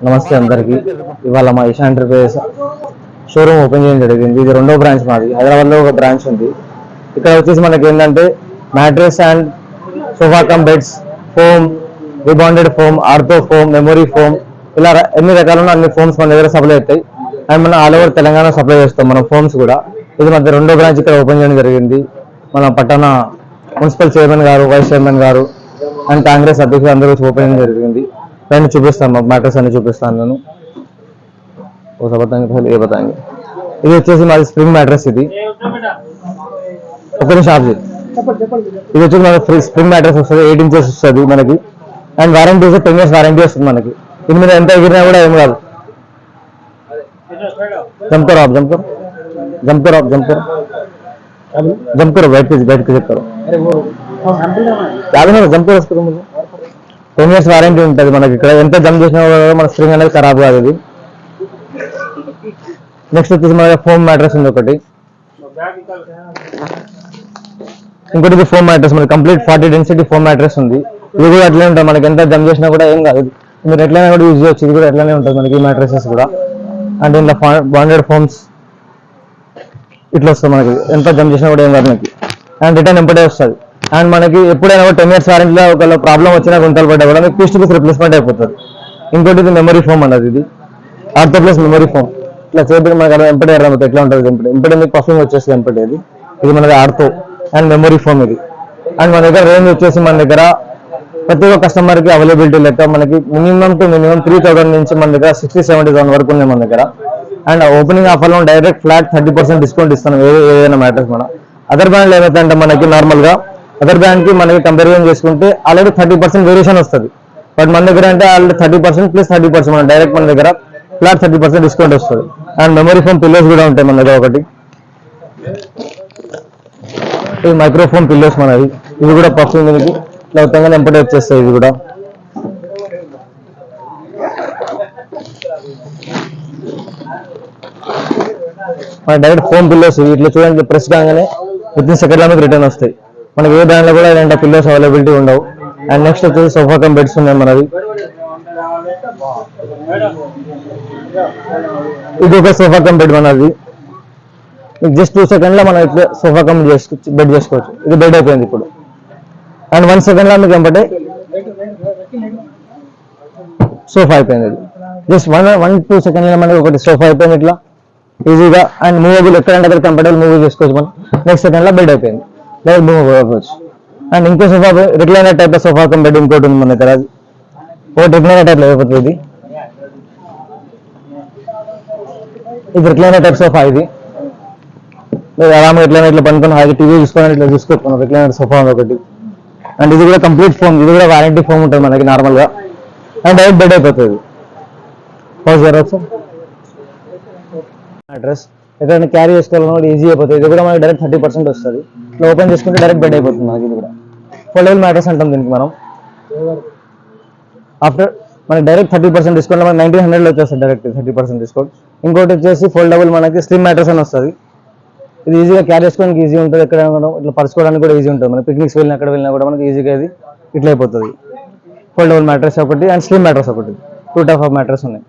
నమస్తే అందరికి. ఇవాళ మా ఈషా ఎంటర్ప్రైజెస్ షోరూమ్ ఓపెన్ చేయడం జరిగింది. ఇది రెండో బ్రాంచ్ మాది. హైదరాబాద్లో ఒక బ్రాంచ్ ఉంది. ఇక్కడ వచ్చేసి మనకి ఏంటంటే mattress and sofa cum beds, foam, rebonded foam, ortho foam, memory foam, ఇలా ఎన్ని రకాలున్న అన్ని ఫోమ్స్ మన దగ్గర సప్లై అవుతాయి. అండ్ మనం ఆల్ ఓవర్ తెలంగాణ సప్లై చేస్తాం మనం ఫోమ్స్ కూడా. ఇది మన రెండో బ్రాంచ్ ఇక్కడ ఓపెన్ చేయడం జరిగింది. మన పట్టణ మున్సిపల్ చైర్మన్ గారు, వైస్ చైర్మన్ గారు అండ్ కాంగ్రెస్ అధ్యక్షులు అందరూ ఓపెన్ చేయడం జరిగింది. పైన చూపిస్తాను, మ్యాట్రెస్ అన్ని చూపిస్తాను నేను. ఏ బతాంగి ఇది వచ్చేసి మాది స్ప్రింగ్ మ్యాట్రెస్. ఇది ఒక షాప్. ఇది వచ్చేసి మనకి స్ప్రింగ్ మ్యాట్రెస్ వస్తుంది. 8 inches వస్తుంది మనకి. అండ్ వారంటీ వస్తే 10 years వారంటీ వస్తుంది మనకి. దీని మీద ఎంత ఎగిరినా కూడా ఏం కాదు. జంపర్ బయటకి చెప్తారు. 10 years వారంటీ ఉంటుంది మనకి. ఇక్కడ ఎంత జంప్ చేసినా మన స్ప్రింగ్ అనేది ఖరాబ్ కాదు. ఇది నెక్స్ట్ వచ్చేసి మన ఫోమ్ మ్యాట్రెస్ ఉంది ఒకటి. ఇంకోటి ఇది ఫోమ్ మ్యాట్రెస్ మనకి కంప్లీట్ 40 density ఫోమ్ మ్యాట్రెస్ ఉంది. ఇది కూడా అట్లనే ఉంటుంది మనకి. ఎంత జంప్ చేసినా కూడా ఏం కాదు. మీరు ఎట్లయినా కూడా యూజ్ చేయొచ్చు. ఇది కూడా ఎట్లనే ఉంటుంది మనకి ఈ మ్యాట్రెసెస్ కూడా. అంటే ఇంట్లో బాండెడ్ ఫోమ్స్ ఇట్లా వస్తుంది మనకి. ఎంత జంప్ చేసినా కూడా ఏం కాదు మనకి. అండ్ రిటర్న్ ఎంపడే వస్తుంది. అండ్ మనకి ఎప్పుడైనా 10 years వారంటీలో ఒకవేళ ప్రాబ్లం వచ్చినా గుంతలు పడ్డా కూడా మీకు పీస్ టు పీస్ రిప్లేస్మెంట్ అయిపోతుంది. ఇంకోటి ఇది మెమరీ ఫోమ్ అన్నది. ఇది ఆర్థో ప్లస్ మెమరీ ఫోమ్. ఇట్లా చేపట్టి మనకి ఎంపడే అర్థమవుతుంది ఎట్లా ఉంటుంది. ఎంపడే మీకు పర్ఫింగ్ వచ్చేస్తుంది ఎంపడే. ఇది మనది ఆర్థో అండ్ మెమరీ ఫోమ్ ఇది. అండ్ మన దగ్గర రేంజ్ వచ్చేసి మన దగ్గర ప్రతి ఒక్క కస్టమర్కి అవైలబిలిటీ లెక్క మనకి మినిమం 3,000 నుంచి మన దగ్గర 60-70,000 వరకు ఉంది మన దగ్గర. అండ్ ఓపెనింగ్ ఆఫర్లో డైరెక్ట్ ఫ్లాట్ 30% డిస్కౌంట్ ఇస్తాను ఏదైనా మ్యాటర్స్. మన అదర్ బ్రాండ్లో ఏమైతే మనకి నార్మల్గా అదర్ బ్రాండ్కి మనకి కంపారిజన్ చేసుకుంటే ఆల్రెడీ 30% వేరియేషన్ వస్తుంది. బట్ మన దగ్గర అంటే ఆల్రెడీ 30% ప్లస్ 30% మన డైరెక్ట్ మన దగ్గర ఫ్లాట్ 30% డిస్కౌంట్ వస్తుంది. అండ్ మెమరీ ఫోమ్ పిల్లోస్ కూడా ఉంటాయి మన దగ్గర ఒకటి. ఇది మైక్రోఫోన్ పిల్లోస్ మనది. ఇది కూడా పర్ఫ్యూమ్ మనకి ఇట్లా ఉత్తగానే ఎంపటే వచ్చేస్తాయి. ఇది కూడా మన డైరెక్ట్ ఫోమ్ పిల్లోస్. ఇట్లా చూడండి, ప్రెస్ కాగానే విత్ ఇన్ సెకండ్లో మీకు రిటర్న్ వస్తాయి. మనకి ఏ బ్రాండ్లో కూడా ఇలాంటి పిల్లోస్ అవైలబిలిటీ ఉండవు. అండ్ నెక్స్ట్ వచ్చేసి సోఫా కమ్ బెడ్స్ ఉన్నాయి మనది. ఇది ఒక సోఫా కమ్ బెడ్ మనది. జస్ట్ 2 seconds మనం ఇట్లా సోఫా కమ్ బెడ్ చేసుకోవచ్చు. ఇది బెడ్ అయిపోయింది ఇప్పుడు. అండ్ 1 second మీకు ఎంపటే సోఫా అయిపోయింది. ఇది జస్ట్ 1-2 seconds మనకి ఒకటి సోఫా అయిపోయింది ఇట్లా ఈజీగా. అండ్ మూవబుల్, ఎక్కడంటే అక్కడ కంఫర్టబుల్ మూవ్ చేసుకోవచ్చు మనం. నెక్స్ట్ సెకండ్లో బెడ్ అయిపోయింది, లైక్ మూవ్ అవ్వచ్చు. అండ్ ఇంకో sofa recliner type sofa cum bed ఇంకోటి ఉంది మన దగ్గర. ఒకటి రిక్లైనర్ టైప్ అయిపోతుంది. ఇది రిక్లైనర్ టైప్ సోఫా. ఇది ఆరామ్గా ఎట్లయినా ఇట్లా పనుకొని హాయిగా టీవీ చూసుకొని ఇట్లా చూసుకోవచ్చు. రిక్లైనర్ సోఫా ఒకటి. అండ్ ఇది కూడా కంప్లీట్ ఫోమ్. ఇది కూడా వారంటీ ఫోమ్ ఉంటుంది మనకి నార్మల్గా. అండ్ డైరెక్ట్ బెడ్ అయిపోతుంది. అడ్రస్ ఎక్కడైనా క్యారీ చేసుకోవాలన్నా కూడా ఈజీ అయిపోతుంది. ఇది కూడా మనకి డైరెక్ట్ 30% వస్తుంది. ఇట్లా ఓపెన్ చేసుకుంటే డైరెక్ట్ బెడ్ అయిపోతుంది మనకి. ఇది కూడా ఫోల్డబుల్ మ్యాట్రెస్ అంటాం దీనికి మనం. ఆఫ్టర్ మనకి డైరెక్ట్ 30% డిస్కౌంట్ మనకి 1900 వచ్చేస్తుంది డైరెక్ట్ 30% డిస్కౌంట్. ఇంకోటి వచ్చేసి ఫోల్డబుల్ మనకి స్లిమ్ మ్యాట్రెస్ అని వస్తుంది. ఇది ఈజీగా క్యారీ చేసుకోవడానికి ఈజీ ఉంటుంది. ఎక్కడ ఇట్లా పరుచుకోవడానికి కూడా ఈజీ ఉంటుంది. మన పిక్నిక్స్ వెళ్ళినా ఎక్కడ వెళ్ళినా కూడా మనకి ఈజీగా ఇది ఇట్లా అయిపోతుంది. ఫోల్డబుల్ మ్యాట్రెస్ ఒకటి అండ్ స్లిమ్ మ్యాట్రెస్ ఒకటి. 2 types ఆఫ్ మ్యాట్రెస్ ఉన్నాయి.